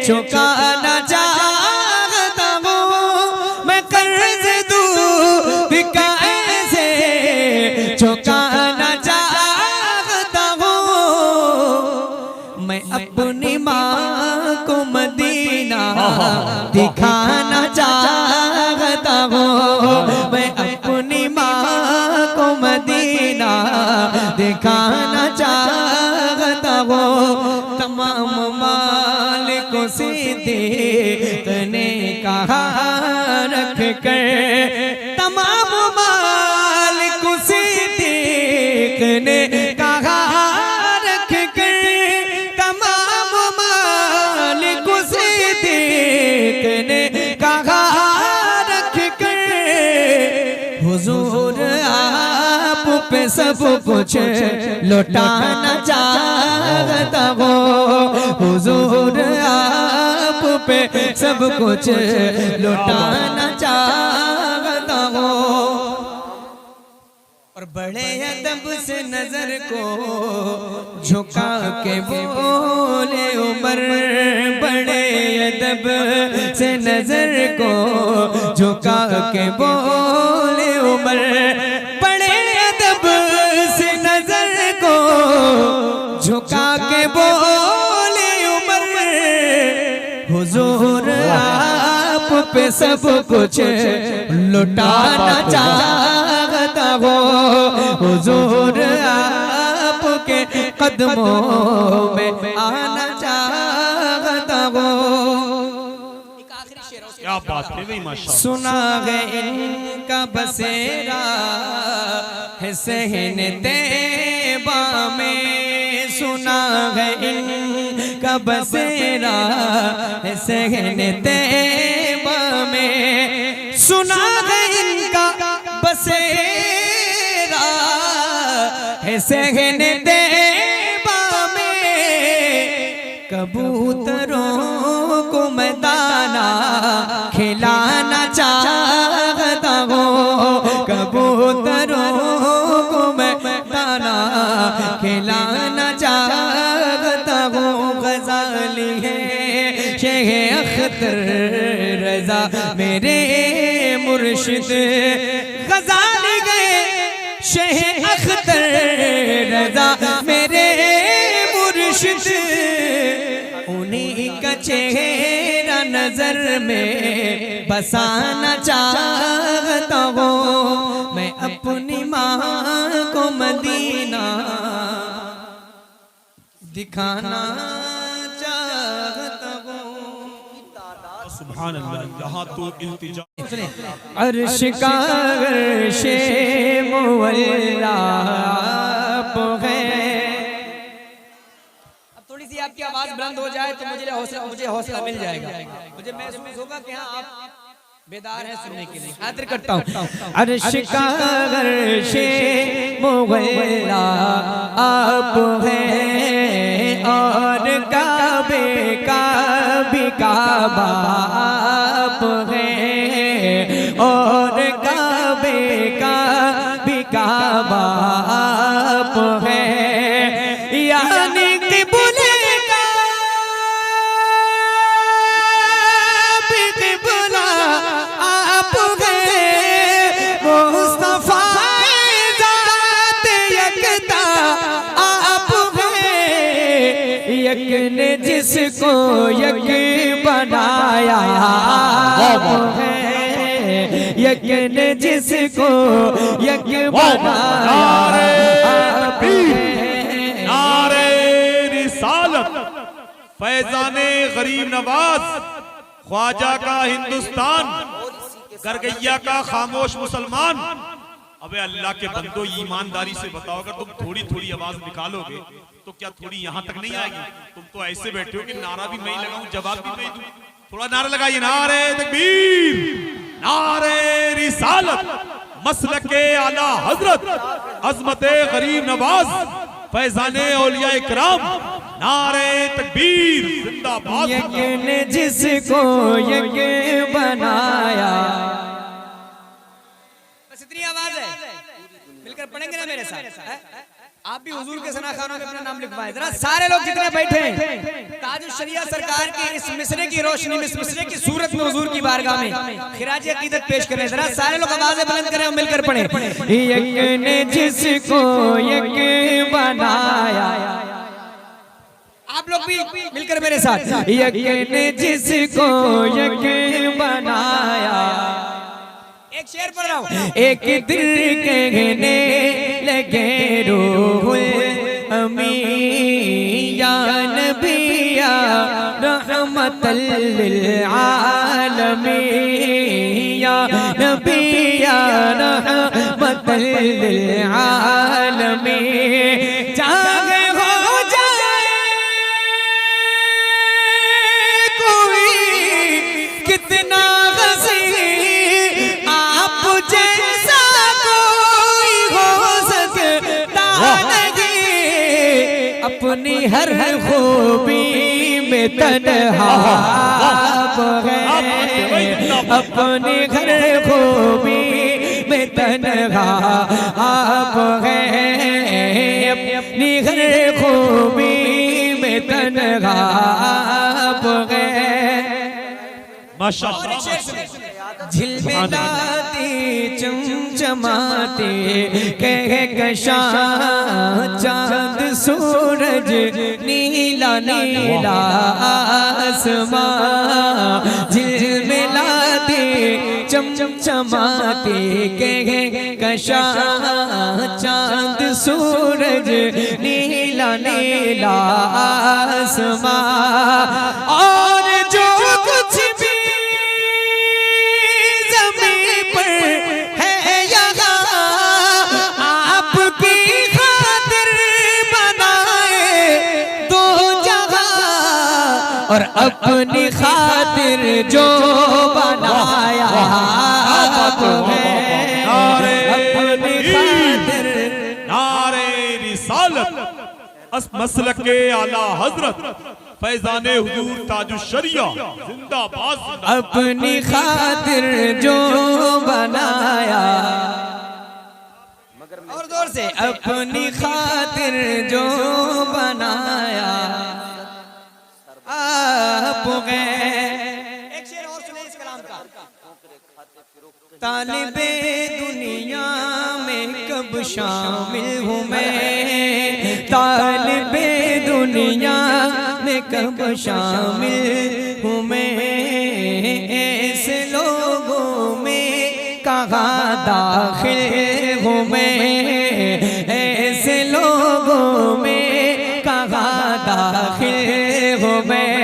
चुकाना चाहता हूँ, मैं कर्ज दूँ भी कैसे चुकाना चाहता हूँ। मैं अपनी माँ को मदीना दिखाना चाहता हूँ, मैं अपनी माँ को मदीना दिखाना चाहता हूँ। तमाम मालिकों से देखने कहा रख कर, तमाम मालिकों से देखने कहा रख कर, तमाम मालिकों से देखने कहा रख कर। हुजूर आप पे सब कुछ लौटाना चाहता हूँ, हुजूर आप पे सब कुछ लौटाना चाहता हूँ। और बड़े अदब से नजर को झुका के बोले उमर, बड़े अदब से नजर को झुका के बोले उमर, बड़े अदब से नजर को झुका के बोले उमर। हुजूर आप पे सब कुछ लुटाना चाहता हूँ, हुजूर आपके कदमों में आना चाहता हूँ। क्या बात है भाई माशाअल्लाह। सुना है इनका बसेरा है सहने तैबा में, सुना है इनका बसेरा है सहने तैबा में, सुना है इनका बसेरा है सहने तैबा में। कबूतरों को मैं दाना खिलाना चाहता हूँ, कबूतरों को मैं दाना खिलाना चाहता हूँ। गजाली है शेख अख्तर रजा मेरे मुर्शिद, गजाली गए शेख अख्तर रजा मेरे मुर्शिद। उन्हीं का चेहरा नजर में बसाना चाहता हूँ, मैं अपनी माँ को मदीना दिखाना चाहता हूँ। सुभान अल्लाह। यहाँ तो इल्तिजा अर्श का अर्शे मुअल्ला आप है। थोड़ी सी आपकी आवाज बुलंद हो जाए तो मुझे हौसला मिल जाएगा, मुझे महसूस होगा कि हाँ आप बेदार हैं सुनने के लिए। खातिर करता हूँ। अर्श का अर्शे मुअल्ला आप हैं, और काबे का भी काबा आप हैं, और काबे का भी काबा आप हैं। यानी यक ने जिसको यक बनाया आप है, यक ने जिसको यक बनाया आप है। नारे रिसालत, फैजाने गरीब नवाज, ख्वाजा का हिंदुस्तान, गरगैया का खामोश मुसलमान। अबे अल्लाह के बंदो, ईमानदारी से बताओ, अगर तुम थोड़ी थोड़ी आवाज निकालोगे तो क्या थोड़ी यहाँ तक नहीं आएगी? तुम तो ऐसे बैठे हो कि नारा भी मैं ही लगाऊं, जवाब भी मैं दूं। थोड़ा नारा लगाइए, नारे तकबीर, नारे रिसालत, मसलके आला हजरत, अजमते गरीब नवाज, फैजाने औलिया इकराम, नारे तकबीर जिंदाबाद। यकीन जिसको यकीन बनाया। बस इतनी आवाज है, मिलकर पढ़ेंगे ना मेरे साथ? आप भी हुजूर के सना खानों में अपना नाम लिखवाएं। जरा सारे लोग जितने बैठे हैं ताजुश शरिया सरकार के इस मिसरे की रोशनी में, इस मिसरे की सूरत में हुजूर की बारगाह में खिराज अकीदत पेश करें। जरा सारे लोग आवाजें बुलंद करें और मिलकर पढ़ें। यक ने जिसको यक बनाया, आप लोग भी मिलकर मेरे साथ। यक ने जिसको यक बनाया, एक शेर पढ़ रहा हूँ। एक दिल कहने लगे रूहुल अमी या नबी या रहमतल लिल आलमीन या नबी या रहमतल लिल आलमीन। जागे हो जाए कोई कितना जैसा कोई हो सकता नहीं, अपनी हर हर खूबी में तन्हा है, अपनी हर खूबी में तन्हा है, अपनी हर खूबी में तन्हा है। माशाअल्लाह। झिलमिलाते चमचमाते कहकशा चांद सूरज नीला नीला आसमां, झिलमिलाते चमचमाते कहकशा चांद सूरज नीला नीला आसमां। और जो कुछ भी और अपनी खातिर जो बनाया अपनी खातिर। नारे रिसालत मसलक के आला हजरत फैजाने हुजूर ताजुश शरिया जिंदाबाद। अपनी खातिर जो बनाया, और जोर से, अपनी खातिर जो बनाया आप गए। एक शेर और सुने इस कलाम का। तालिबे दुनिया में कब शामिल हूँ मैं, तालिबे दुनिया में कब शामिल हूँ मैं, ऐसे लोगों में कहाँ दाखिल हूँ मैं, ऐसे लोगों में कहाँ दाखिल हूँ मैं।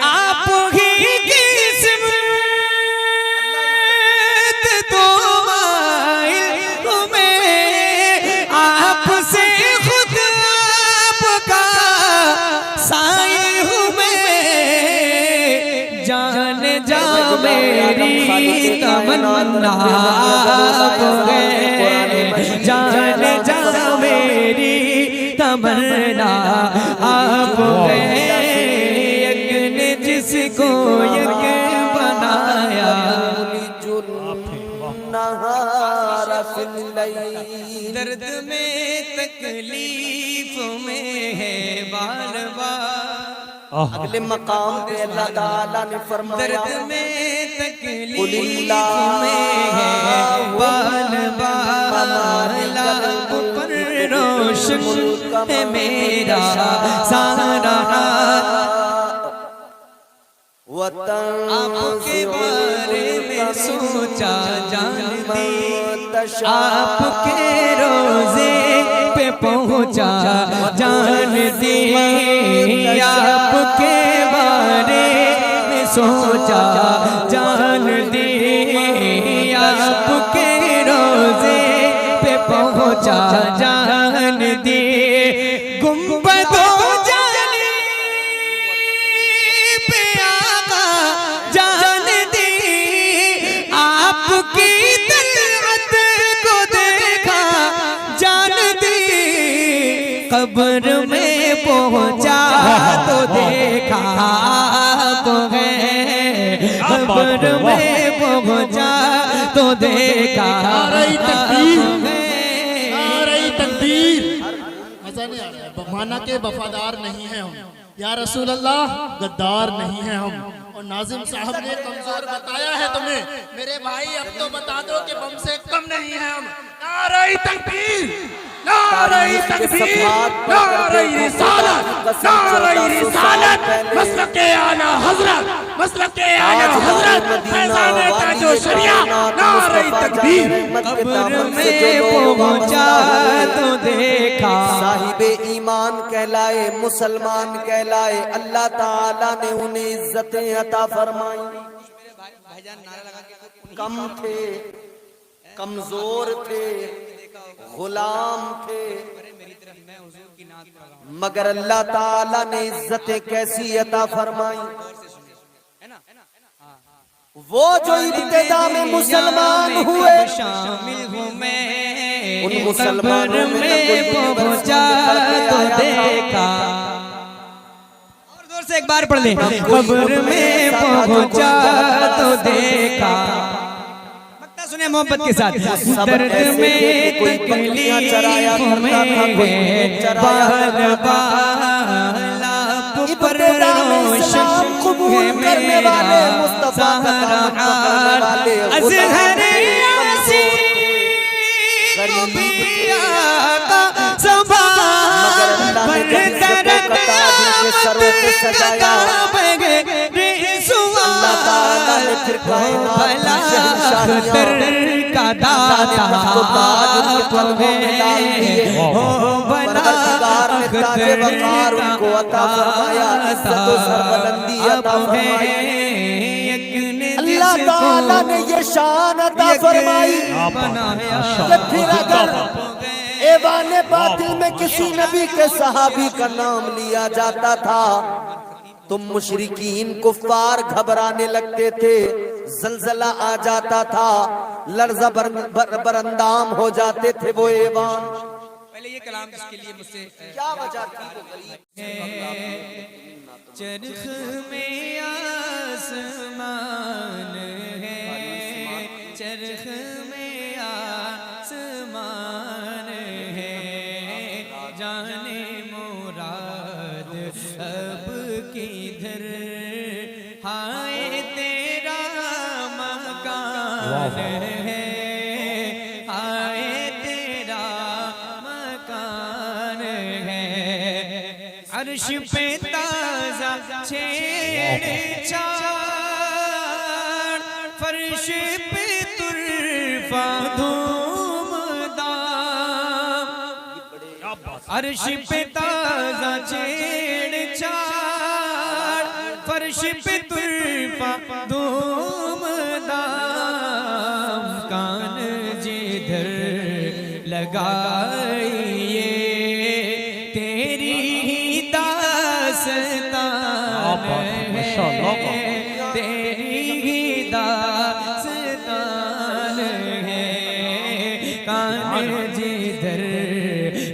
आप ही किस्मत तो माइल हूँ मैं, आपसे खुद आपका साई हूँ मैं। जान जा मेरी तमन्ना आप है, जान जा मेरी तमन्ना आप है। यक ने जिसको यक बनाया, दर्द में तकलीफ में है बार बार। अगले मकाम पे अल्लाह ताला ने फरमाया, दर्द में तकलीफ में है बार बार। लब पर रोशन है मेरा सारा वतन आपके बारे में सोचा जानती, आपके रोजे पे पहुंचा जानती, आपके बारे में सोचा जानती, आपके रोजे पे पहुंचा जानती। गुंबदों जाने पे आका जानती, आपकी तलअत को देखा जानती। कब्र में पहुंचा तो देखा तो है, कब्र में पहुंचा तो देखा। जमाना के वफादार नहीं हैं हम, या रसूल अल्लाह गद्दार नहीं हैं हम। और नाजिम साहब ने कमजोर बताया है तुम्हें, मेरे भाई अब तो बता दो कि बम से कम नहीं है हम। नारे तकबीर, नारे तकबीर, नारे रिसालत, नारे रिसालत, मसलके आला हजरत, मसलके आला हजरत, फैज़ाने ताजो शरिया, नारे तकबीर। कब्र में पहुंचा तो देखा साहिबे ईमान कहलाए, मुसलमान कहलाए, अल्लाह ताला ने उन्हें इज्जतें अता फरमाई। भाईजान नारा लगा के कम थे, कमजोर थे, गुलाम थे, मगर अल्लाह ताला ने इज्जतें कैसी अता फरमाई। वो जो इब्तिदा में मुसलमान हुए, शामिल हूँ मैं उन मुसलमानों में पहुंचा तो देखा। और जोर से एक बार पढ़ ले। कब्र में पहुंचा तो देखा। मक्ता सुने मोहब्बत के साथ। दर्द में तकलीफ में बाला पर रोशन कबूल करने वाले मुस्तफा वाले अज़हर का दाता उनको अता फरमाया, इज्जत और सरबलंदी अता फरमाई। अल्लाह ताला ने ये शान अता फरमाई कि फिर अगर ऐवाने बातिल में किसी नबी के सहाबी का नाम लिया जाता था तो मुशरिकीन कुफ्फार घबराने लगते थे, जलजला आ जाता था, लर्जा बरंदाम हो जाते थे वो ऐवान। पहले ये कलाम जिसके लिए मुझसे क्या वजह थी वो गरीब? चरख में आसमान है, चरख में आसमान है, जाने मुराद अब किधर, हाय तेरा मकान है, हाय तेरा मकान है। अर्श पे ताजा छेड़छाड़, फर्श पे तुरफा धूमधाम। अर्श पे ताजा छेड़छाड़, फर्श पे तुरफा धूमधाम। कान जिधर लगाइए तेरी ही दास्तान है, तेरी ही दास्तान है। कान जिधर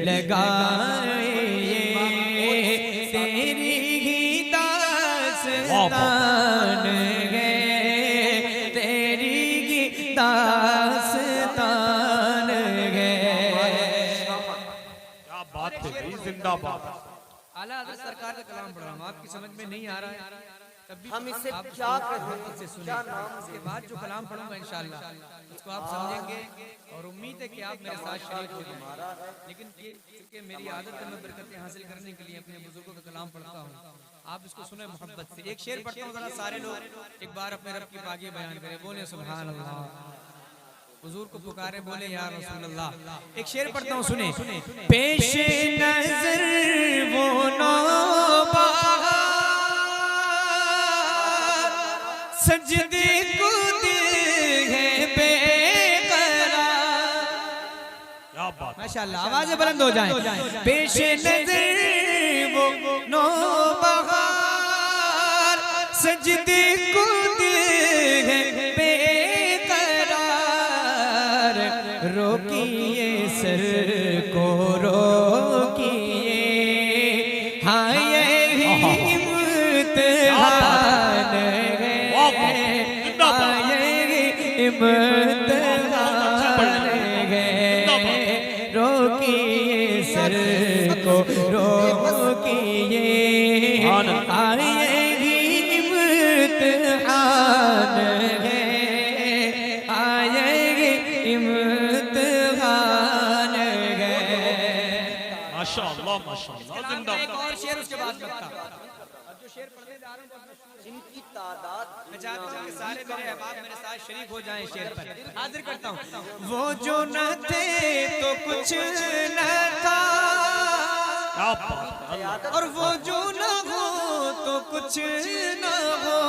लगाइए तेरी ही दास्तान है, तेरी ही दास्तान है। क्या बात है भाई, जिंदाबाद। आला हज़रत सरकार का कलाम पढ़ रहा हूँ, आपकी समझ में नहीं आ रहा है तब भी हम इसे आप क्या इसको कहें? मोहब्बत से सुनिए। उसके बाद जो कलाम पढ़ूंगा इंशाअल्लाह उसको आप समझेंगे और उम्मीद है कि आप मेरे साथ शरीक हो जाएंगे। लेकिन क्योंकि मेरी आदत है मैं बरकतें हासिल करने के लिए अपने बुजुर्गों का कलाम पढ़ता हूँ, आप इसको सुने मोहब्बत से। एक शेर पढ़ता हूँ, जरा सारे लोग एक बार अपने रब की पाकी बयान करें, बोले सुभान अल्लाह। हुजूर को पुकारे, बोले या रसूल अल्लाह। एक शेर पढ़ता हूँ, सुने। पेश नजर वो नौबहार, सजदे को दिल है बेकरार। क्या बात। माशाअल्लाह, आवाजें बुलंद हो जाएं। पेश नजर वो नौबहार, सजदे को दिल है बेकरार। रोकिए सर को रोकिए, हाँ ये इम्तिहान है, हाँ ये इम्तिहान है। रोकिए सर को रोकिए, आएगी इम्तिहान है, आएगी इम्तिहान है। माशाअल्लाह माशाअल्लाह, जिंदाबाद। एक और शेर उसके बाद लगता। अब जो शेर पढ़ने जा रहा हूं जिनकी तादाद मैं चाहता हूं कि सारे मेरे अहबाब मेरे साथ शरीक हो जाएं शेर पर। हाजिर करता हूं। वो जो न थे तो कुछ न था, और वो जो न हो तो कुछ न हो,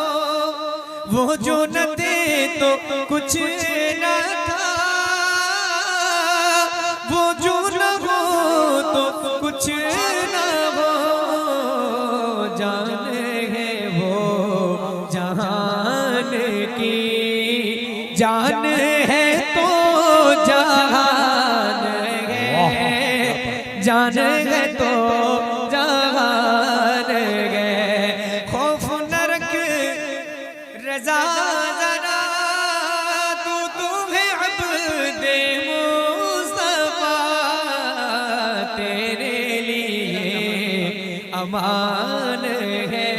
वो जो न थे तो कुछ न था, वो जो न हो तो कुछ न हो, जान है वो जहान की, जान है तो जहान है, जान है तो जहान है। खौफ न रख रजा जरा, तू तुम्हें अब्दे मुस्तफा, तेरे लिए अमान है,